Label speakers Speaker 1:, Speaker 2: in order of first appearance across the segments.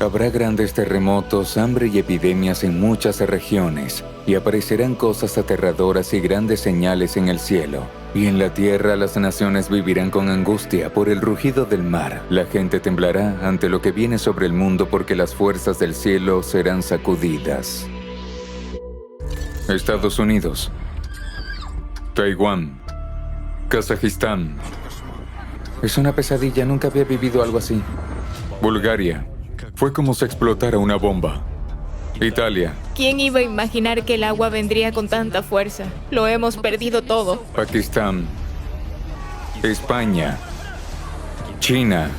Speaker 1: Habrá grandes terremotos, hambre y epidemias en muchas regiones, y aparecerán cosas aterradoras y grandes señales en el cielo. Y en la tierra las naciones vivirán con angustia por el rugido del mar. La gente temblará ante lo que viene sobre el mundo porque las fuerzas del cielo serán sacudidas. Estados Unidos, Taiwán, Kazajistán. Es una pesadilla, nunca había vivido algo así. Bulgaria. Fue como si explotara una bomba. Italia.
Speaker 2: ¿Quién iba a imaginar que el agua vendría con tanta fuerza? Lo hemos perdido todo.
Speaker 1: Pakistán. España. China.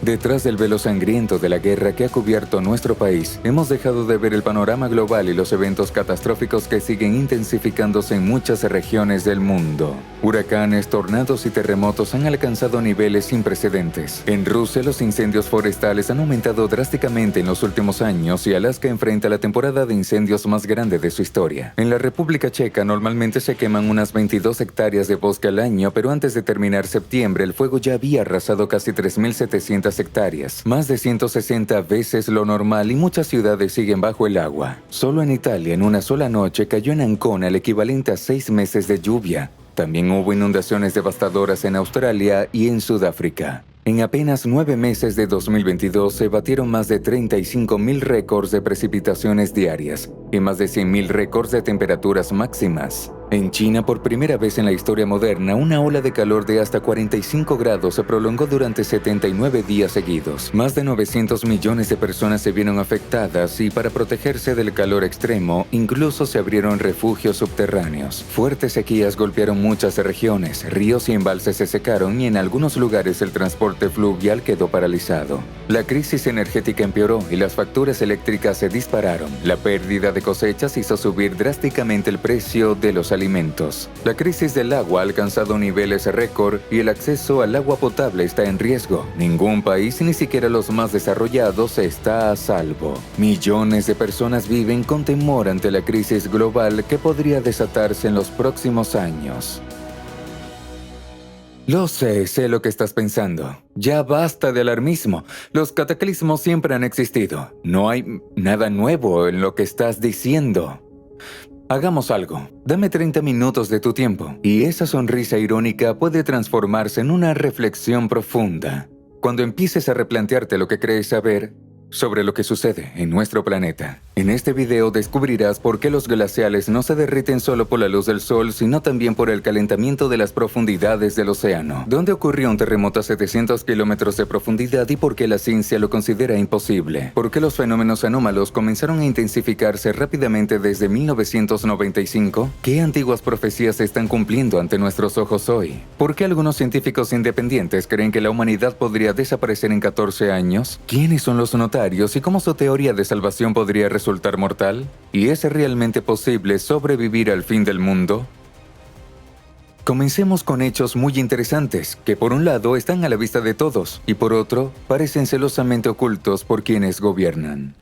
Speaker 1: Detrás del velo sangriento de la guerra que ha cubierto nuestro país, hemos dejado de ver el panorama global y los eventos catastróficos que siguen intensificándose en muchas regiones del mundo. Huracanes, tornados y terremotos han alcanzado niveles sin precedentes. En Rusia, los incendios forestales han aumentado drásticamente en los últimos años y Alaska enfrenta la temporada de incendios más grande de su historia. En la República Checa normalmente se queman unas 22 hectáreas de bosque al año, pero antes de terminar septiembre, el fuego ya había arrasado casi 3.700 hectáreas, más de 160 veces lo normal, y muchas ciudades siguen bajo el agua. Solo en Italia, en una sola noche, cayó en Ancona el equivalente a 6 meses de lluvia. También hubo inundaciones devastadoras en Australia y en Sudáfrica. En apenas 9 meses de 2022 se batieron más de 35.000 récords de precipitaciones diarias y más de 100.000 récords de temperaturas máximas. En China, por primera vez en la historia moderna, una ola de calor de hasta 45 grados se prolongó durante 79 días seguidos. Más de 900 millones de personas se vieron afectadas y para protegerse del calor extremo, incluso se abrieron refugios subterráneos. Fuertes sequías golpearon muchas regiones, ríos y embalses se secaron y en algunos lugares el transporte fluvial quedó paralizado. La crisis energética empeoró y las facturas eléctricas se dispararon. La pérdida de cosechas hizo subir drásticamente el precio de los alimentos. La crisis del agua ha alcanzado niveles récord y el acceso al agua potable está en riesgo. Ningún país, ni siquiera los más desarrollados, está a salvo. Millones de personas viven con temor ante la crisis global que podría desatarse en los próximos años. Lo sé lo que estás pensando. Ya basta de alarmismo. Los cataclismos siempre han existido. No hay nada nuevo en lo que estás diciendo. Hagamos algo. Dame 30 minutos de tu tiempo, y esa sonrisa irónica puede transformarse en una reflexión profunda. Cuando empieces a replantearte lo que crees saber sobre lo que sucede en nuestro planeta. En este video descubrirás por qué los glaciales no se derriten solo por la luz del sol, sino también por el calentamiento de las profundidades del océano. ¿Dónde ocurrió un terremoto a 700 kilómetros de profundidad y por qué la ciencia lo considera imposible? ¿Por qué los fenómenos anómalos comenzaron a intensificarse rápidamente desde 1995? ¿Qué antiguas profecías se están cumpliendo ante nuestros ojos hoy? ¿Por qué algunos científicos independientes creen que la humanidad podría desaparecer en 14 años? ¿Quiénes son los notarios y cómo su teoría de salvación podría resultar mortal? ¿Y es realmente posible sobrevivir al fin del mundo? Comencemos con hechos muy interesantes, que por un lado están a la vista de todos, y por otro, parecen celosamente ocultos por quienes gobiernan.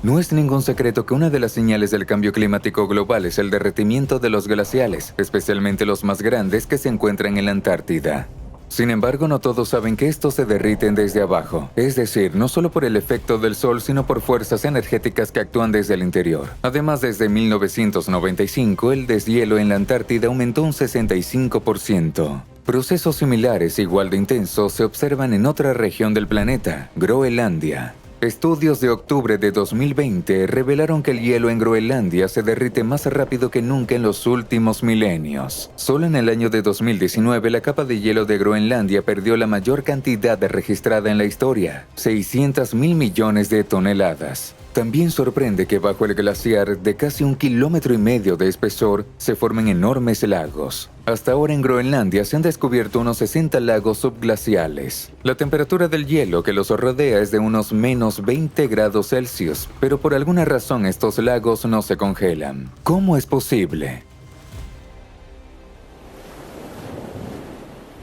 Speaker 1: No es ningún secreto que una de las señales del cambio climático global es el derretimiento de los glaciales, especialmente los más grandes que se encuentran en la Antártida. Sin embargo, no todos saben que estos se derriten desde abajo, es decir, no solo por el efecto del sol, sino por fuerzas energéticas que actúan desde el interior. Además, desde 1995, el deshielo en la Antártida aumentó un 65%. Procesos similares, igual de intensos, se observan en otra región del planeta, Groenlandia. Estudios de octubre de 2020 revelaron que el hielo en Groenlandia se derrite más rápido que nunca en los últimos milenios. Solo en el año de 2019, la capa de hielo de Groenlandia perdió la mayor cantidad registrada en la historia, 600.000 millones de toneladas. También sorprende que bajo el glaciar de casi 1,5 kilómetros de espesor se formen enormes lagos. Hasta ahora en Groenlandia se han descubierto unos 60 lagos subglaciales. La temperatura del hielo que los rodea es de unos menos 20 grados Celsius, pero por alguna razón estos lagos no se congelan. ¿Cómo es posible?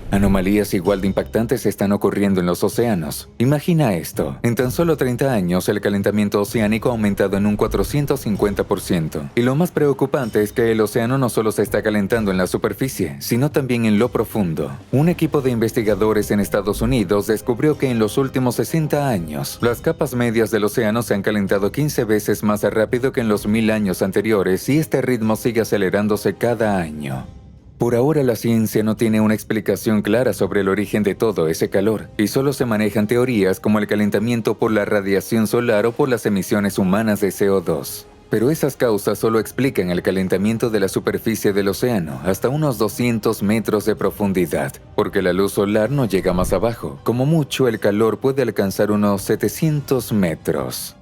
Speaker 1: Anomalías igual de impactantes están ocurriendo en los océanos. Imagina esto. En tan solo 30 años, el calentamiento oceánico ha aumentado en un 450%. Y lo más preocupante es que el océano no solo se está calentando en la superficie, sino también en lo profundo. Un equipo de investigadores en Estados Unidos descubrió que en los últimos 60 años, las capas medias del océano se han calentado 15 veces más rápido que en los 1000 años anteriores, y este ritmo sigue acelerándose cada año. Por ahora la ciencia no tiene una explicación clara sobre el origen de todo ese calor, y solo se manejan teorías como el calentamiento por la radiación solar o por las emisiones humanas de CO2. Pero esas causas solo explican el calentamiento de la superficie del océano hasta unos 200 metros de profundidad, porque la luz solar no llega más abajo. Como mucho, el calor puede alcanzar unos 700 metros.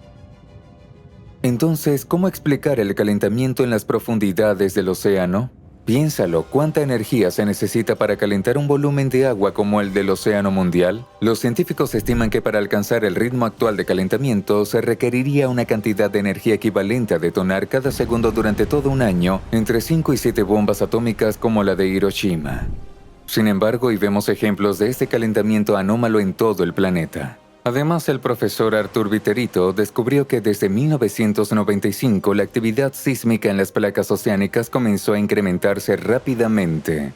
Speaker 1: Entonces, ¿cómo explicar el calentamiento en las profundidades del océano? Piénsalo, ¿cuánta energía se necesita para calentar un volumen de agua como el del océano mundial? Los científicos estiman que para alcanzar el ritmo actual de calentamiento se requeriría una cantidad de energía equivalente a detonar cada segundo durante todo un año entre 5 y 7 bombas atómicas como la de Hiroshima. Sin embargo, hoy vemos ejemplos de este calentamiento anómalo en todo el planeta. Además, el profesor Arthur Viterito descubrió que desde 1995 la actividad sísmica en las placas oceánicas comenzó a incrementarse rápidamente.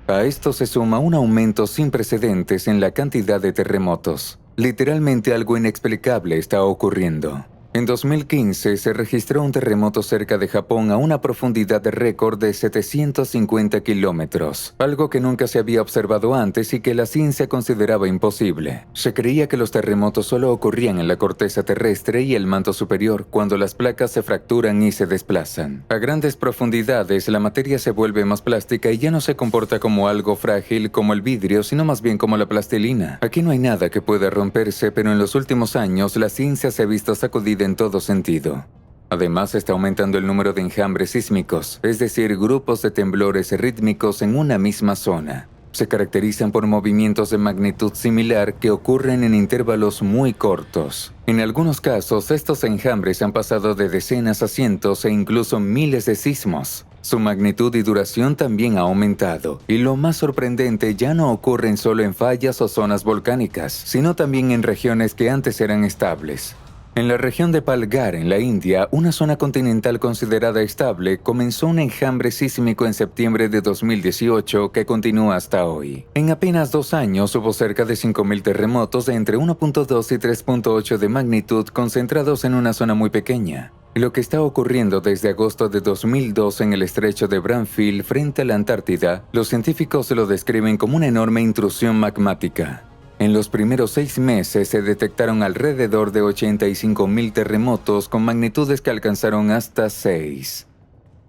Speaker 1: A esto se suma un aumento sin precedentes en la cantidad de terremotos. Literalmente algo inexplicable está ocurriendo. En 2015 se registró un terremoto cerca de Japón a una profundidad de récord de 750 kilómetros, algo que nunca se había observado antes y que la ciencia consideraba imposible. Se creía que los terremotos solo ocurrían en la corteza terrestre y el manto superior, cuando las placas se fracturan y se desplazan. A grandes profundidades, la materia se vuelve más plástica y ya no se comporta como algo frágil como el vidrio, sino más bien como la plastilina. Aquí no hay nada que pueda romperse, pero en los últimos años la ciencia se ha visto sacudida en todo sentido. Además, está aumentando el número de enjambres sísmicos, es decir, grupos de temblores rítmicos en una misma zona. Se caracterizan por movimientos de magnitud similar que ocurren en intervalos muy cortos. En algunos casos, estos enjambres han pasado de decenas a cientos e incluso miles de sismos. Su magnitud y duración también ha aumentado, y lo más sorprendente, ya no ocurren solo en fallas o zonas volcánicas, sino también en regiones que antes eran estables. En la región de Palghar, en la India, una zona continental considerada estable, comenzó un enjambre sísmico en septiembre de 2018 que continúa hasta hoy. En apenas 2 años hubo cerca de 5.000 terremotos de entre 1.2 y 3.8 de magnitud concentrados en una zona muy pequeña. Lo que está ocurriendo desde agosto de 2002 en el estrecho de Bransfield frente a la Antártida, los científicos lo describen como una enorme intrusión magmática. En los primeros 6 meses se detectaron alrededor de 85.000 terremotos con magnitudes que alcanzaron hasta 6.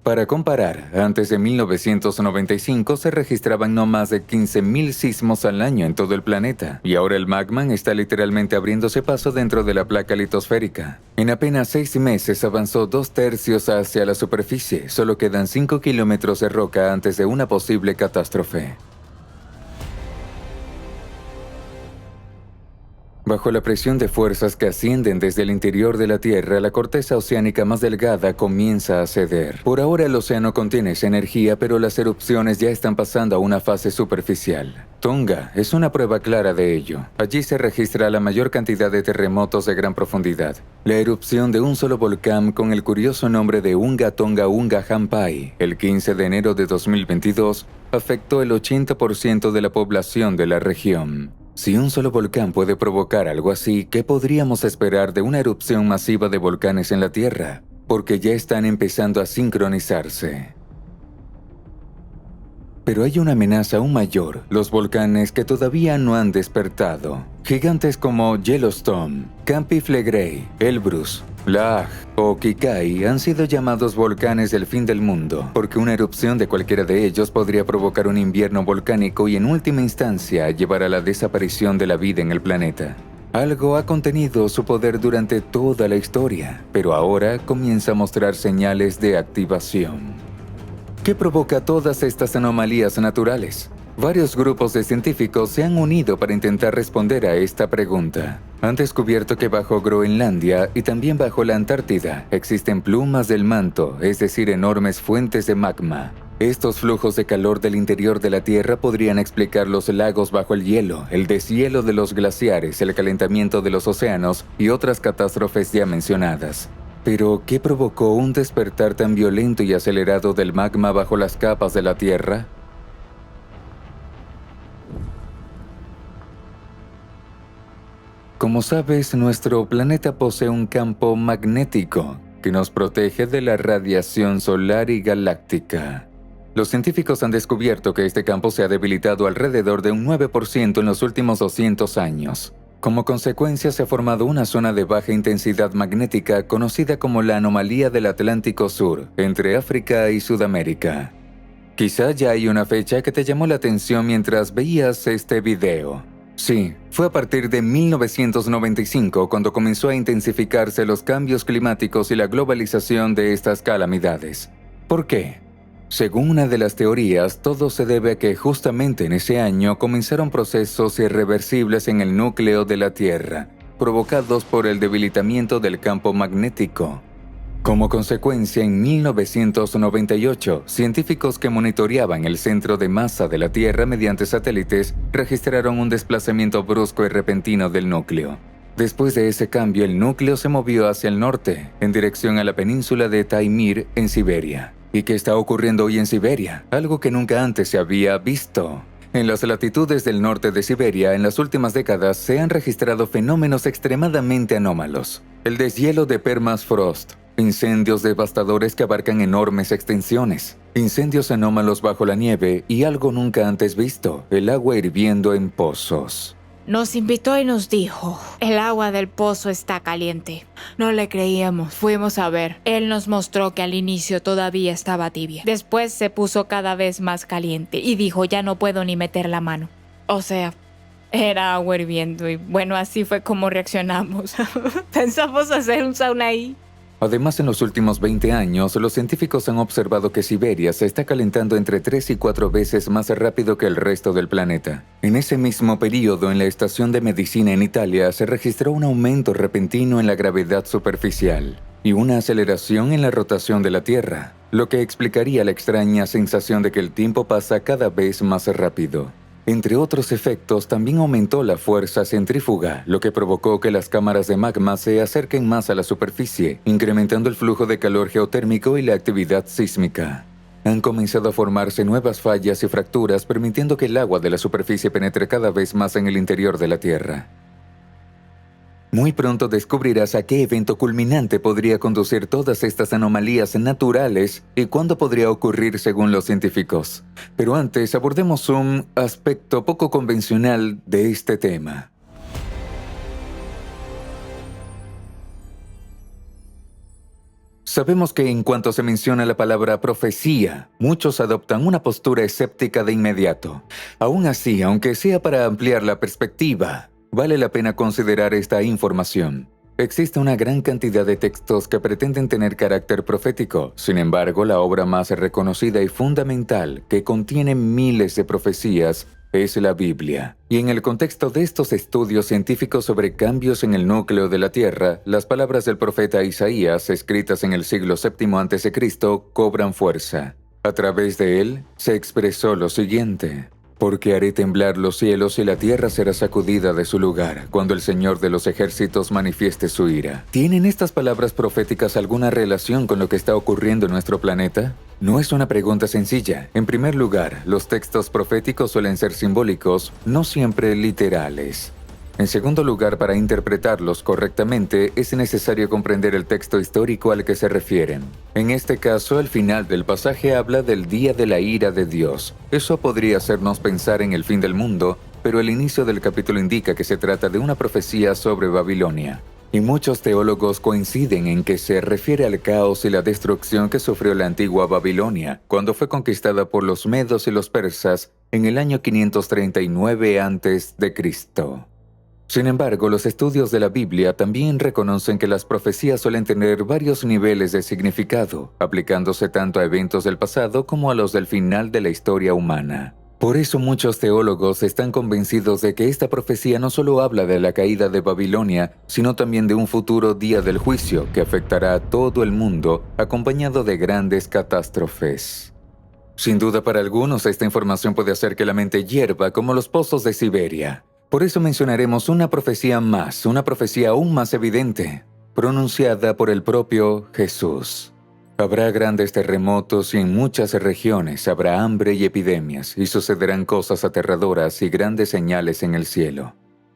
Speaker 1: Para comparar, antes de 1995 se registraban no más de 15.000 sismos al año en todo el planeta, y ahora el magma está literalmente abriéndose paso dentro de la placa litosférica. En apenas 6 meses avanzó 2/3 hacia la superficie, solo quedan 5 kilómetros de roca antes de una posible catástrofe. Bajo la presión de fuerzas que ascienden desde el interior de la Tierra, la corteza oceánica más delgada comienza a ceder. Por ahora el océano contiene esa energía, pero las erupciones ya están pasando a una fase superficial. Tonga es una prueba clara de ello. Allí se registra la mayor cantidad de terremotos de gran profundidad. La erupción de un solo volcán con el curioso nombre de Unga Tonga Unga Hampai, el 15 de enero de 2022, afectó el 80% de la población de la región. Si un solo volcán puede provocar algo así, ¿qué podríamos esperar de una erupción masiva de volcanes en la Tierra? Porque ya están empezando a sincronizarse. Pero hay una amenaza aún mayor, los volcanes que todavía no han despertado. Gigantes como Yellowstone, Campi Flegrei, Elbrus, Laag o Kikai han sido llamados volcanes del fin del mundo, porque una erupción de cualquiera de ellos podría provocar un invierno volcánico y en última instancia llevar a la desaparición de la vida en el planeta. Algo ha contenido su poder durante toda la historia, pero ahora comienza a mostrar señales de activación. ¿Qué provoca todas estas anomalías naturales? Varios grupos de científicos se han unido para intentar responder a esta pregunta. Han descubierto que bajo Groenlandia y también bajo la Antártida existen plumas del manto, es decir, enormes fuentes de magma. Estos flujos de calor del interior de la Tierra podrían explicar los lagos bajo el hielo, el deshielo de los glaciares, el calentamiento de los océanos y otras catástrofes ya mencionadas. Pero, ¿qué provocó un despertar tan violento y acelerado del magma bajo las capas de la Tierra? Como sabes, nuestro planeta posee un campo magnético que nos protege de la radiación solar y galáctica. Los científicos han descubierto que este campo se ha debilitado alrededor de un 9% en los últimos 200 años. Como consecuencia, se ha formado una zona de baja intensidad magnética conocida como la anomalía del Atlántico Sur, entre África y Sudamérica. Quizá ya hay una fecha que te llamó la atención mientras veías este video. Sí, fue a partir de 1995 cuando comenzó a intensificarse los cambios climáticos y la globalización de estas calamidades. ¿Por qué? Según una de las teorías, todo se debe a que justamente en ese año comenzaron procesos irreversibles en el núcleo de la Tierra, provocados por el debilitamiento del campo magnético. Como consecuencia, en 1998, científicos que monitoreaban el centro de masa de la Tierra mediante satélites registraron un desplazamiento brusco y repentino del núcleo. Después de ese cambio, el núcleo se movió hacia el norte, en dirección a la península de Taimyr, en Siberia. ¿Y qué está ocurriendo hoy en Siberia? Algo que nunca antes se había visto. En las latitudes del norte de Siberia, en las últimas décadas, se han registrado fenómenos extremadamente anómalos. El deshielo de permafrost, incendios devastadores que abarcan enormes extensiones, incendios anómalos bajo la nieve y algo nunca antes visto, el agua hirviendo en pozos.
Speaker 2: Nos invitó y nos dijo, el agua del pozo está caliente. No le creíamos, fuimos a ver. Él nos mostró que al inicio todavía estaba tibia. Después se puso cada vez más caliente y dijo, ya no puedo ni meter la mano. O sea, era agua hirviendo y bueno, así fue como reaccionamos. Pensamos hacer un sauna ahí.
Speaker 1: Además, en los últimos 20 años, los científicos han observado que Siberia se está calentando entre 3 y 4 veces más rápido que el resto del planeta. En ese mismo periodo, en la estación de medicina en Italia, se registró un aumento repentino en la gravedad superficial y una aceleración en la rotación de la Tierra, lo que explicaría la extraña sensación de que el tiempo pasa cada vez más rápido. Entre otros efectos, también aumentó la fuerza centrífuga, lo que provocó que las cámaras de magma se acerquen más a la superficie, incrementando el flujo de calor geotérmico y la actividad sísmica. Han comenzado a formarse nuevas fallas y fracturas, permitiendo que el agua de la superficie penetre cada vez más en el interior de la Tierra. Muy pronto descubrirás a qué evento culminante podría conducir todas estas anomalías naturales y cuándo podría ocurrir según los científicos. Pero antes abordemos un aspecto poco convencional de este tema. Sabemos que en cuanto se menciona la palabra profecía, muchos adoptan una postura escéptica de inmediato. Aún así, aunque sea para ampliar la perspectiva, vale la pena considerar esta información. Existe una gran cantidad de textos que pretenden tener carácter profético. Sin embargo, la obra más reconocida y fundamental, que contiene miles de profecías, es la Biblia. Y en el contexto de estos estudios científicos sobre cambios en el núcleo de la Tierra, las palabras del profeta Isaías, escritas en el siglo VII a.C., cobran fuerza. A través de él, se expresó lo siguiente: porque haré temblar los cielos y la tierra será sacudida de su lugar, cuando el Señor de los ejércitos manifieste su ira. ¿Tienen estas palabras proféticas alguna relación con lo que está ocurriendo en nuestro planeta? No es una pregunta sencilla. En primer lugar, los textos proféticos suelen ser simbólicos, no siempre literales. En segundo lugar, para interpretarlos correctamente, es necesario comprender el texto histórico al que se refieren. En este caso, el final del pasaje habla del día de la ira de Dios. Eso podría hacernos pensar en el fin del mundo, pero el inicio del capítulo indica que se trata de una profecía sobre Babilonia. Y muchos teólogos coinciden en que se refiere al caos y la destrucción que sufrió la antigua Babilonia cuando fue conquistada por los medos y los persas en el año 539 a.C. Sin embargo, los estudios de la Biblia también reconocen que las profecías suelen tener varios niveles de significado, aplicándose tanto a eventos del pasado como a los del final de la historia humana. Por eso muchos teólogos están convencidos de que esta profecía no solo habla de la caída de Babilonia, sino también de un futuro día del juicio que afectará a todo el mundo, acompañado de grandes catástrofes. Sin duda para algunos esta información puede hacer que la mente hierva como los pozos de Siberia. Por eso mencionaremos una profecía aún más evidente, pronunciada por el propio Jesús. Habrá grandes terremotos y en muchas regiones habrá hambre y epidemias, y sucederán cosas aterradoras y grandes señales en el cielo.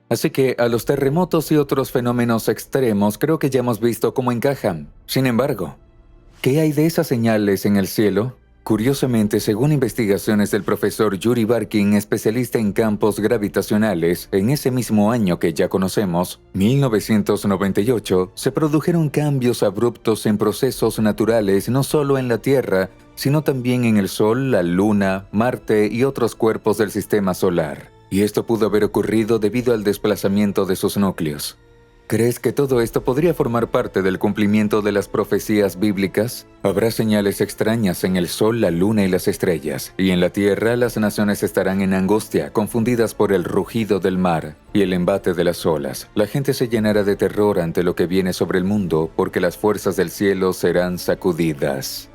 Speaker 1: Así que a los terremotos y otros fenómenos extremos creo que ya hemos visto cómo encajan. Sin embargo, ¿qué hay de esas señales en el cielo? Curiosamente, según investigaciones del profesor Yuri Barkin, especialista en campos gravitacionales, en ese mismo año que ya conocemos, 1998, se produjeron cambios abruptos en procesos naturales no solo en la Tierra, sino también en el Sol, la Luna, Marte y otros cuerpos del sistema solar. Y esto pudo haber ocurrido debido al desplazamiento de sus núcleos. ¿Crees que todo esto podría formar parte del cumplimiento de las profecías bíblicas? Habrá señales extrañas en el sol, la luna y las estrellas, y en la tierra las naciones estarán en angustia, confundidas por el rugido del mar y el embate de las olas. La gente se llenará de terror ante lo que viene sobre el mundo, porque las fuerzas del cielo serán sacudidas.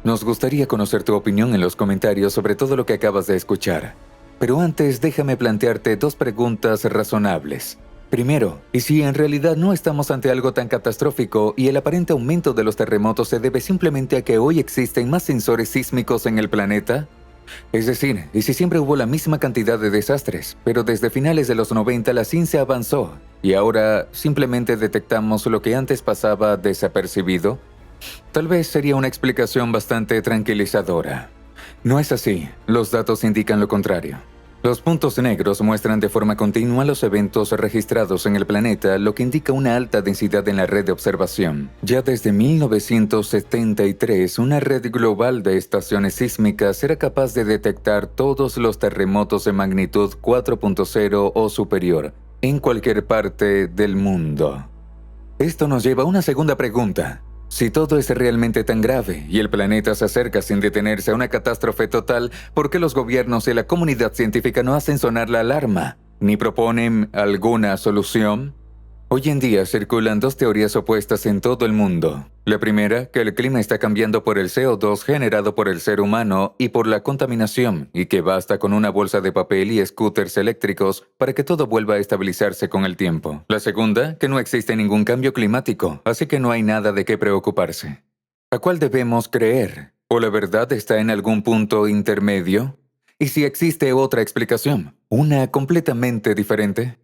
Speaker 1: Nos gustaría conocer tu opinión en los comentarios sobre todo lo que acabas de escuchar. Pero antes déjame plantearte 2 preguntas razonables. Primero, ¿y si en realidad no estamos ante algo tan catastrófico y el aparente aumento de los terremotos se debe simplemente a que hoy existen más sensores sísmicos en el planeta? Es decir, ¿y si siempre hubo la misma cantidad de desastres, pero desde finales de los 90 la ciencia avanzó y ahora simplemente detectamos lo que antes pasaba desapercibido? Tal vez sería una explicación bastante tranquilizadora. No es así, los datos indican lo contrario. Los puntos negros muestran de forma continua los eventos registrados en el planeta, lo que indica una alta densidad en la red de observación. Ya desde 1973, una red global de estaciones sísmicas era capaz de detectar todos los terremotos de magnitud 4.0 o superior, en cualquier parte del mundo. Esto nos lleva a una segunda pregunta. Si todo es realmente tan grave y el planeta se acerca sin detenerse a una catástrofe total, ¿por qué los gobiernos y la comunidad científica no hacen sonar la alarma, ni proponen alguna solución? Hoy en día circulan 2 teorías opuestas en todo el mundo. La primera, que el clima está cambiando por el CO2 generado por el ser humano y por la contaminación, y que basta con una bolsa de papel y scooters eléctricos para que todo vuelva a estabilizarse con el tiempo. La segunda, que no existe ningún cambio climático, así que no hay nada de qué preocuparse. ¿A cuál debemos creer? ¿O la verdad está en algún punto intermedio? ¿Y si existe otra explicación? ¿Una completamente diferente?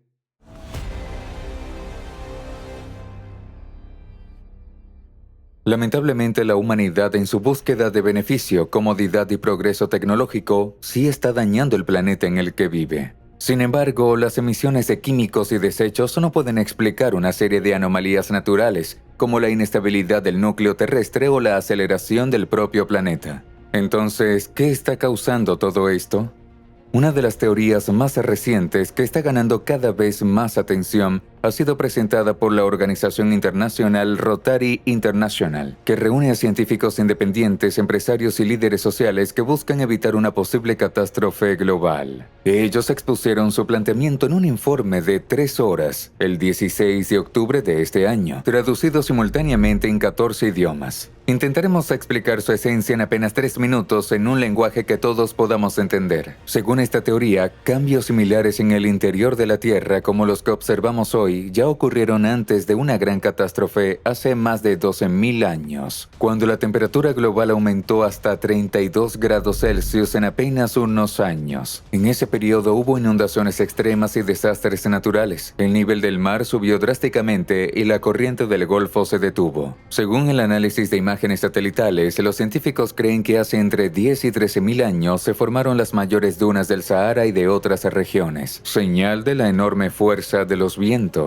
Speaker 1: Lamentablemente, la humanidad, en su búsqueda de beneficio, comodidad y progreso tecnológico, sí está dañando el planeta en el que vive. Sin embargo, las emisiones de químicos y desechos no pueden explicar una serie de anomalías naturales, como la inestabilidad del núcleo terrestre o la aceleración del propio planeta. Entonces, ¿qué está causando todo esto? Una de las teorías más recientes que está ganando cada vez más atención ha sido presentada por la organización internacional Rotary International, que reúne a científicos independientes, empresarios y líderes sociales que buscan evitar una posible catástrofe global. Ellos expusieron su planteamiento en un informe de 3 horas, el 16 de octubre de este año, traducido simultáneamente en 14 idiomas. Intentaremos explicar su esencia en apenas 3 minutos en un lenguaje que todos podamos entender. Según esta teoría, cambios similares en el interior de la Tierra, como los que observamos hoy, ya ocurrieron antes de una gran catástrofe hace más de 12.000 años, cuando la temperatura global aumentó hasta 32 grados Celsius en apenas unos años. En ese periodo hubo inundaciones extremas y desastres naturales. El nivel del mar subió drásticamente y la corriente del Golfo se detuvo. Según el análisis de imágenes satelitales, los científicos creen que hace entre 10 y 13.000 años se formaron las mayores dunas del Sahara y de otras regiones, señal de la enorme fuerza de los vientos.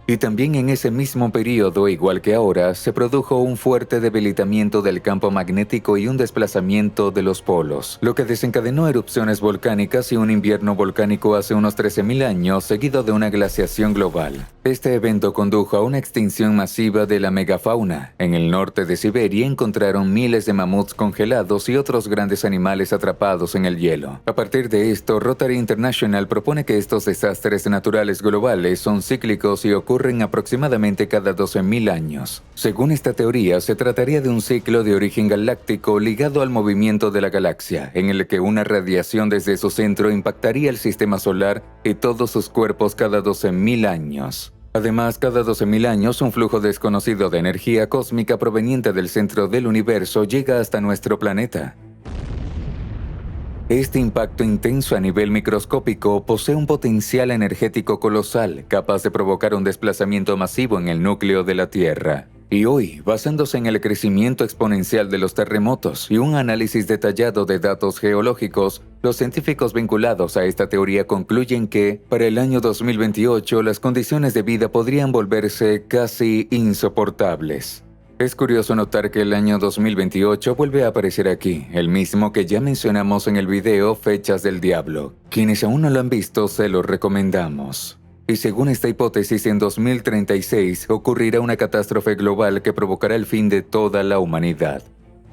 Speaker 1: Y también en ese mismo periodo, igual que ahora, se produjo un fuerte debilitamiento del campo magnético y un desplazamiento de los polos, lo que desencadenó erupciones volcánicas y un invierno volcánico hace unos 13.000 años, seguido de una glaciación global. Este evento condujo a una extinción masiva de la megafauna. En el norte de Siberia encontraron miles de mamuts congelados y otros grandes animales atrapados en el hielo. A partir de esto, Rotary International propone que estos desastres naturales globales son cíclicos y ocurren aproximadamente cada 12.000 años. Según esta teoría, se trataría de un ciclo de origen galáctico ligado al movimiento de la galaxia, en el que una radiación desde su centro impactaría el sistema solar y todos sus cuerpos cada 12.000 años. Además, cada 12.000 años, un flujo desconocido de energía cósmica proveniente del centro del universo llega hasta nuestro planeta. Este impacto intenso a nivel microscópico posee un potencial energético colosal, capaz de provocar un desplazamiento masivo en el núcleo de la Tierra. Y hoy, basándose en el crecimiento exponencial de los terremotos y un análisis detallado de datos geológicos, los científicos vinculados a esta teoría concluyen que, para el año 2028, las condiciones de vida podrían volverse casi insoportables. Es curioso notar que el año 2028 vuelve a aparecer aquí, el mismo que ya mencionamos en el video Fechas del Diablo. Quienes aún no lo han visto, se lo recomendamos. Y según esta hipótesis, en 2036 ocurrirá una catástrofe global que provocará el fin de toda la humanidad.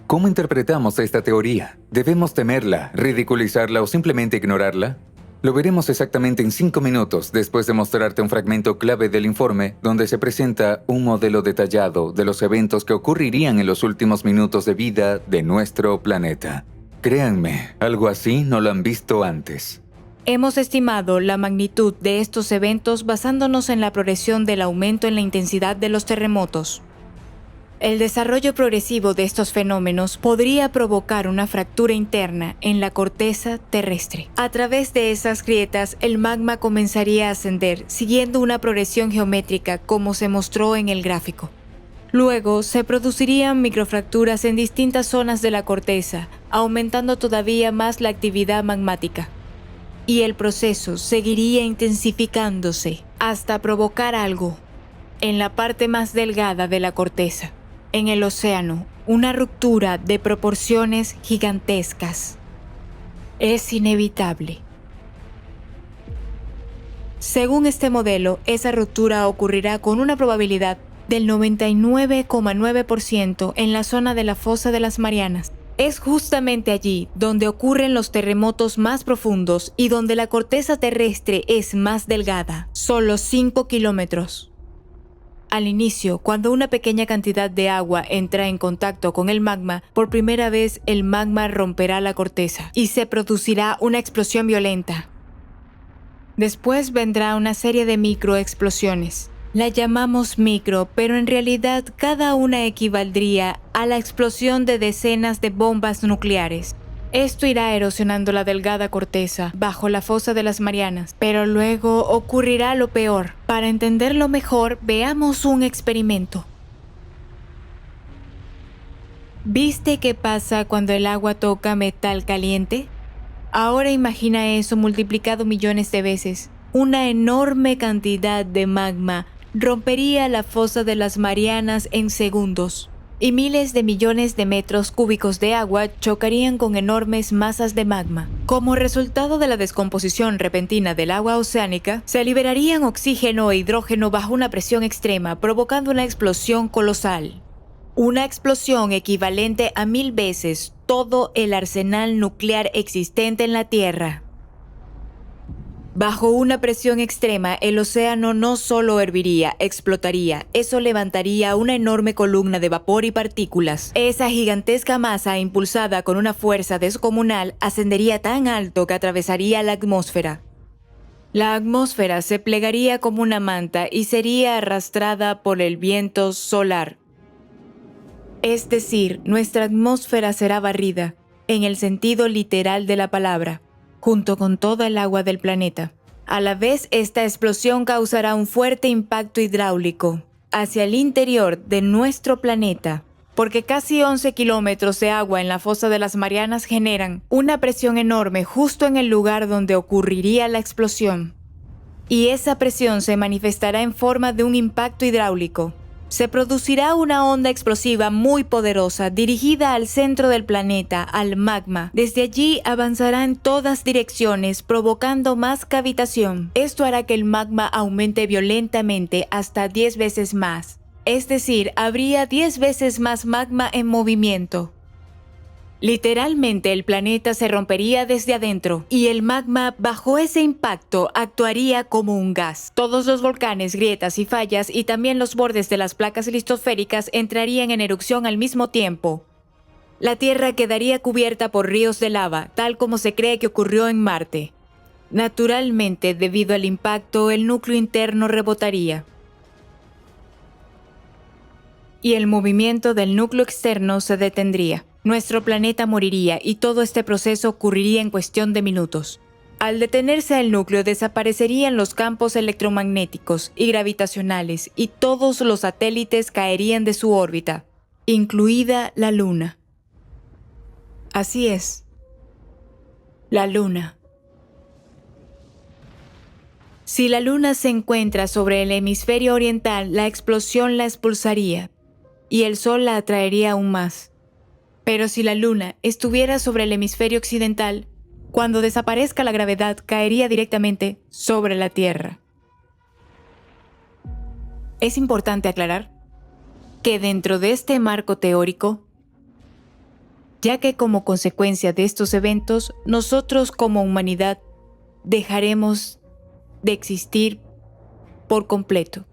Speaker 1: ¿Cómo interpretamos esta teoría? ¿Debemos temerla, ridiculizarla o simplemente ignorarla? Lo veremos exactamente en 5 minutos después de mostrarte un fragmento clave del informe donde se presenta un modelo detallado de los eventos que ocurrirían en los últimos minutos de vida de nuestro planeta. Créanme, algo así no lo han visto antes.
Speaker 2: Hemos estimado la magnitud de estos eventos basándonos en la progresión del aumento en la intensidad de los terremotos. El desarrollo progresivo de estos fenómenos podría provocar una fractura interna en la corteza terrestre. A través de esas grietas, el magma comenzaría a ascender, siguiendo una progresión geométrica como se mostró en el gráfico. Luego, se producirían microfracturas en distintas zonas de la corteza, aumentando todavía más la actividad magmática. Y el proceso seguiría intensificándose hasta provocar algo en la parte más delgada de la corteza, en el océano, una ruptura de proporciones gigantescas. Es inevitable. Según este modelo, esa ruptura ocurrirá con una probabilidad del 99,9% en la zona de la fosa de las Marianas. Es justamente allí donde ocurren los terremotos más profundos y donde la corteza terrestre es más delgada, solo 5 kilómetros. Al inicio, cuando una pequeña cantidad de agua entra en contacto con el magma, por primera vez el magma romperá la corteza y se producirá una explosión violenta. Después vendrá una serie de microexplosiones. La llamamos micro, pero en realidad cada una equivaldría a la explosión de decenas de bombas nucleares. Esto irá erosionando la delgada corteza bajo la fosa de las Marianas, pero luego ocurrirá lo peor. Para entenderlo mejor, veamos un experimento. ¿Viste qué pasa cuando el agua toca metal caliente? Ahora imagina eso multiplicado millones de veces. Una enorme cantidad de magma rompería la fosa de las Marianas en segundos, y miles de millones de metros cúbicos de agua chocarían con enormes masas de magma. Como resultado de la descomposición repentina del agua oceánica, se liberarían oxígeno e hidrógeno bajo una presión extrema, provocando una explosión colosal. Una explosión equivalente a 1000 veces todo el arsenal nuclear existente en la Tierra. Bajo una presión extrema, el océano no solo herviría, explotaría. Eso levantaría una enorme columna de vapor y partículas. Esa gigantesca masa, impulsada con una fuerza descomunal, ascendería tan alto que atravesaría la atmósfera. La atmósfera se plegaría como una manta y sería arrastrada por el viento solar. Es decir, nuestra atmósfera será barrida, en el sentido literal de la palabra, junto con toda el agua del planeta. A la vez, esta explosión causará un fuerte impacto hidráulico hacia el interior de nuestro planeta, porque casi 11 kilómetros de agua en la fosa de las Marianas generan una presión enorme justo en el lugar donde ocurriría la explosión. Y esa presión se manifestará en forma de un impacto hidráulico. Se producirá una onda explosiva muy poderosa dirigida al centro del planeta, al magma. Desde allí avanzará en todas direcciones, provocando más cavitación. Esto hará que el magma aumente violentamente hasta 10 veces más. Es decir, habría 10 veces más magma en movimiento. Literalmente el planeta se rompería desde adentro y el magma bajo ese impacto actuaría como un gas. Todos los volcanes, grietas y fallas y también los bordes de las placas litosféricas entrarían en erupción al mismo tiempo. La Tierra quedaría cubierta por ríos de lava, tal como se cree que ocurrió en Marte. Naturalmente, debido al impacto, el núcleo interno rebotaría y el movimiento del núcleo externo se detendría. Nuestro planeta moriría y todo este proceso ocurriría en cuestión de minutos. Al detenerse el núcleo desaparecerían los campos electromagnéticos y gravitacionales y todos los satélites caerían de su órbita, incluida la Luna. Así es, la Luna. Si la Luna se encuentra sobre el hemisferio oriental, la explosión la expulsaría y el Sol la atraería aún más. Pero si la Luna estuviera sobre el hemisferio occidental, cuando desaparezca la gravedad, caería directamente sobre la Tierra. Es importante aclarar que dentro de este marco teórico, ya que como consecuencia de estos eventos, nosotros como humanidad dejaremos de existir por completo.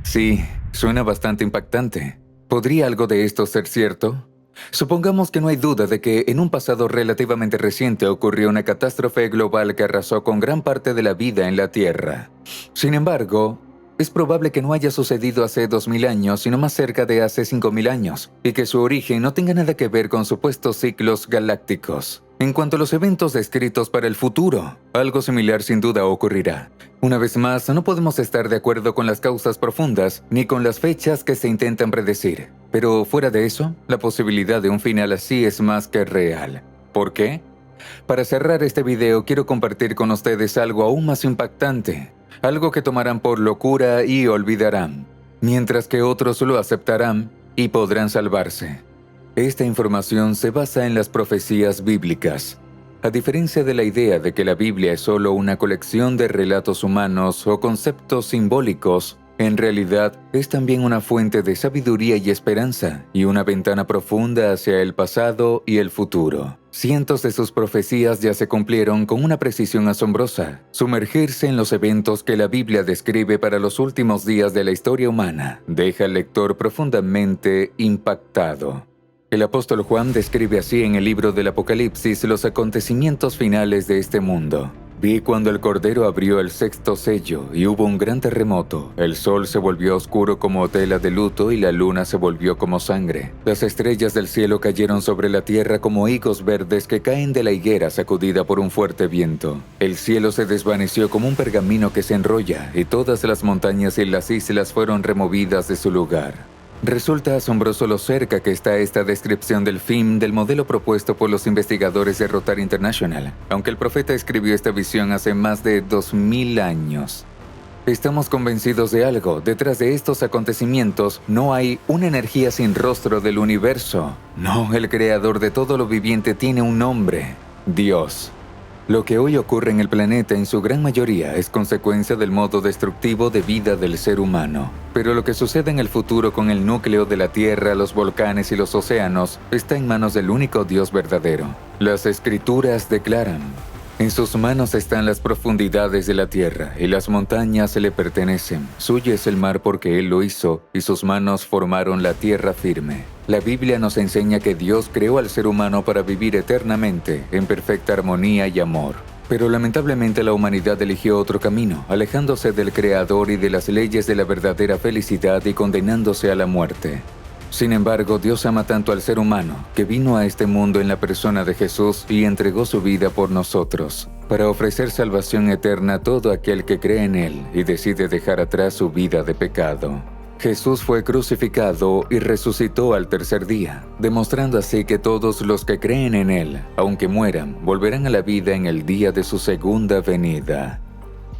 Speaker 1: Sí, suena bastante impactante. ¿Podría algo de esto ser cierto? Supongamos que no hay duda de que en un pasado relativamente reciente ocurrió una catástrofe global que arrasó con gran parte de la vida en la Tierra. Sin embargo, es probable que no haya sucedido hace 2000 años, sino más cerca de hace 5000 años, y que su origen no tenga nada que ver con supuestos ciclos galácticos. En cuanto a los eventos descritos para el futuro, algo similar sin duda ocurrirá. Una vez más, no podemos estar de acuerdo con las causas profundas ni con las fechas que se intentan predecir. Pero fuera de eso, la posibilidad de un final así es más que real. ¿Por qué? Para cerrar este video, quiero compartir con ustedes algo aún más impactante. Algo que tomarán por locura y olvidarán, mientras que otros lo aceptarán y podrán salvarse. Esta información se basa en las profecías bíblicas. A diferencia de la idea de que la Biblia es solo una colección de relatos humanos o conceptos simbólicos, en realidad es también una fuente de sabiduría y esperanza y una ventana profunda hacia el pasado y el futuro. Cientos de sus profecías ya se cumplieron con una precisión asombrosa. Sumergirse en los eventos que la Biblia describe para los últimos días de la historia humana deja al lector profundamente impactado. El apóstol Juan describe así en el libro del Apocalipsis los acontecimientos finales de este mundo. Vi cuando el Cordero abrió el sexto sello y hubo un gran terremoto. El sol se volvió oscuro como tela de luto y la luna se volvió como sangre. Las estrellas del cielo cayeron sobre la tierra como higos verdes que caen de la higuera sacudida por un fuerte viento. El cielo se desvaneció como un pergamino que se enrolla y todas las montañas y las islas fueron removidas de su lugar. Resulta asombroso lo cerca que está esta descripción del fin del modelo propuesto por los investigadores de Rotary International, aunque el profeta escribió esta visión hace más de 2000 años. Estamos convencidos de algo. Detrás de estos acontecimientos no hay una energía sin rostro del universo. No, el creador de todo lo viviente tiene un nombre: Dios. Lo que hoy ocurre en el planeta en su gran mayoría es consecuencia del modo destructivo de vida del ser humano. Pero lo que sucede en el futuro con el núcleo de la Tierra, los volcanes y los océanos está en manos del único Dios verdadero. Las Escrituras declaran: en sus manos están las profundidades de la tierra, y las montañas le pertenecen. Suyo es el mar porque Él lo hizo, y sus manos formaron la tierra firme. La Biblia nos enseña que Dios creó al ser humano para vivir eternamente, en perfecta armonía y amor. Pero lamentablemente la humanidad eligió otro camino, alejándose del Creador y de las leyes de la verdadera felicidad y condenándose a la muerte. Sin embargo, Dios ama tanto al ser humano, que vino a este mundo en la persona de Jesús y entregó su vida por nosotros, para ofrecer salvación eterna a todo aquel que cree en Él y decide dejar atrás su vida de pecado. Jesús fue crucificado y resucitó al tercer día, demostrando así que todos los que creen en Él, aunque mueran, volverán a la vida en el día de su segunda venida.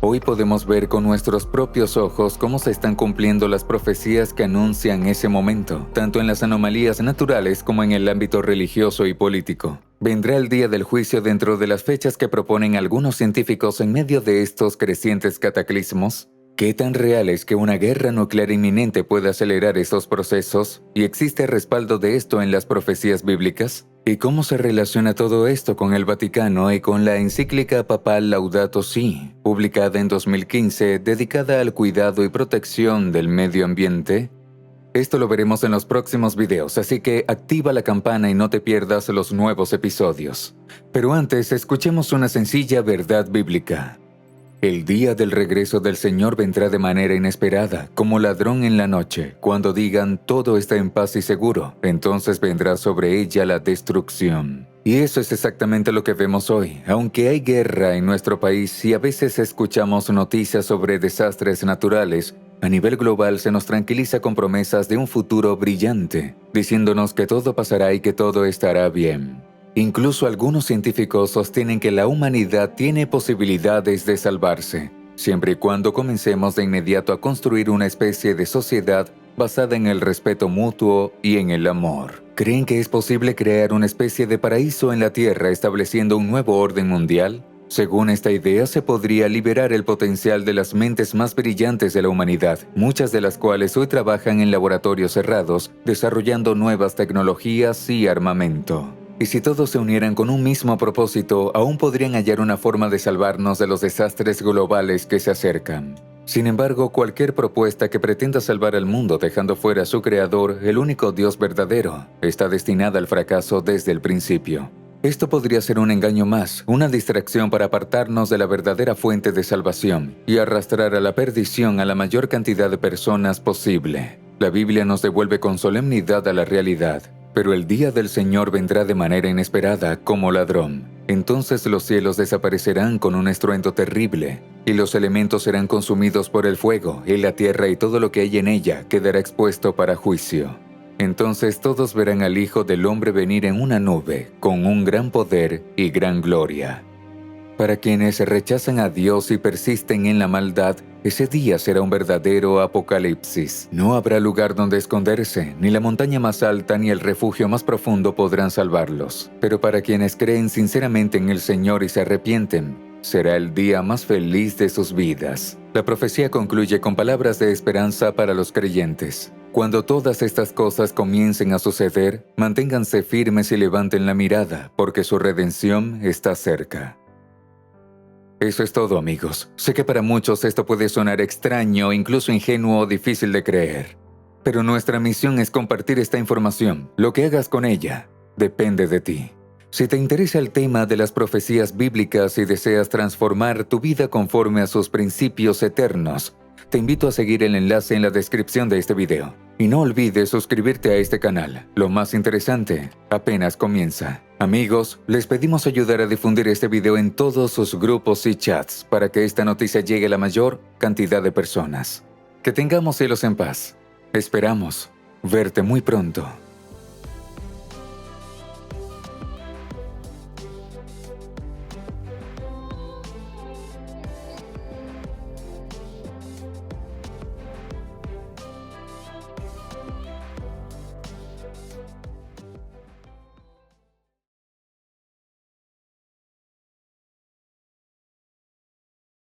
Speaker 1: Hoy podemos ver con nuestros propios ojos cómo se están cumpliendo las profecías que anuncian ese momento, tanto en las anomalías naturales como en el ámbito religioso y político. ¿Vendrá el día del juicio dentro de las fechas que proponen algunos científicos en medio de estos crecientes cataclismos? ¿Qué tan real es que una guerra nuclear inminente pueda acelerar estos procesos? ¿Y existe respaldo de esto en las profecías bíblicas? ¿Y cómo se relaciona todo esto con el Vaticano y con la encíclica papal Laudato Si, publicada en 2015, dedicada al cuidado y protección del medio ambiente? Esto lo veremos en los próximos videos, así que activa la campana y no te pierdas los nuevos episodios. Pero antes, escuchemos una sencilla verdad bíblica. El día del regreso del Señor vendrá de manera inesperada, como ladrón en la noche. Cuando digan todo está en paz y seguro, entonces vendrá sobre ella la destrucción. Y eso es exactamente lo que vemos hoy. Aunque hay guerra en nuestro país y a veces escuchamos noticias sobre desastres naturales, a nivel global se nos tranquiliza con promesas de un futuro brillante, diciéndonos que todo pasará y que todo estará bien. Incluso algunos científicos sostienen que la humanidad tiene posibilidades de salvarse, siempre y cuando comencemos de inmediato a construir una especie de sociedad basada en el respeto mutuo y en el amor. ¿Creen que es posible crear una especie de paraíso en la Tierra estableciendo un nuevo orden mundial? Según esta idea, se podría liberar el potencial de las mentes más brillantes de la humanidad, muchas de las cuales hoy trabajan en laboratorios cerrados, desarrollando nuevas tecnologías y armamento. Y si todos se unieran con un mismo propósito, aún podrían hallar una forma de salvarnos de los desastres globales que se acercan. Sin embargo, cualquier propuesta que pretenda salvar al mundo dejando fuera a su creador, el único Dios verdadero, está destinada al fracaso desde el principio. Esto podría ser un engaño más, una distracción para apartarnos de la verdadera fuente de salvación y arrastrar a la perdición a la mayor cantidad de personas posible. La Biblia nos devuelve con solemnidad a la realidad. Pero el día del Señor vendrá de manera inesperada, como ladrón. Entonces los cielos desaparecerán con un estruendo terrible, y los elementos serán consumidos por el fuego, y la tierra y todo lo que hay en ella quedará expuesto para juicio. Entonces todos verán al Hijo del Hombre venir en una nube, con un gran poder y gran gloria. Para quienes rechazan a Dios y persisten en la maldad, ese día será un verdadero apocalipsis. No habrá lugar donde esconderse, ni la montaña más alta ni el refugio más profundo podrán salvarlos. Pero para quienes creen sinceramente en el Señor y se arrepienten, será el día más feliz de sus vidas. La profecía concluye con palabras de esperanza para los creyentes. Cuando todas estas cosas comiencen a suceder, manténganse firmes y levanten la mirada, porque su redención está cerca. Eso es todo, amigos. Sé que para muchos esto puede sonar extraño, incluso ingenuo o difícil de creer. Pero nuestra misión es compartir esta información. Lo que hagas con ella depende de ti. Si te interesa el tema de las profecías bíblicas y deseas transformar tu vida conforme a sus principios eternos, te invito a seguir el enlace en la descripción de este video. Y no olvides suscribirte a este canal. Lo más interesante apenas comienza. Amigos, les pedimos ayudar a difundir este video en todos sus grupos y chats para que esta noticia llegue a la mayor cantidad de personas. Que tengamos cielos en paz. Esperamos verte muy pronto.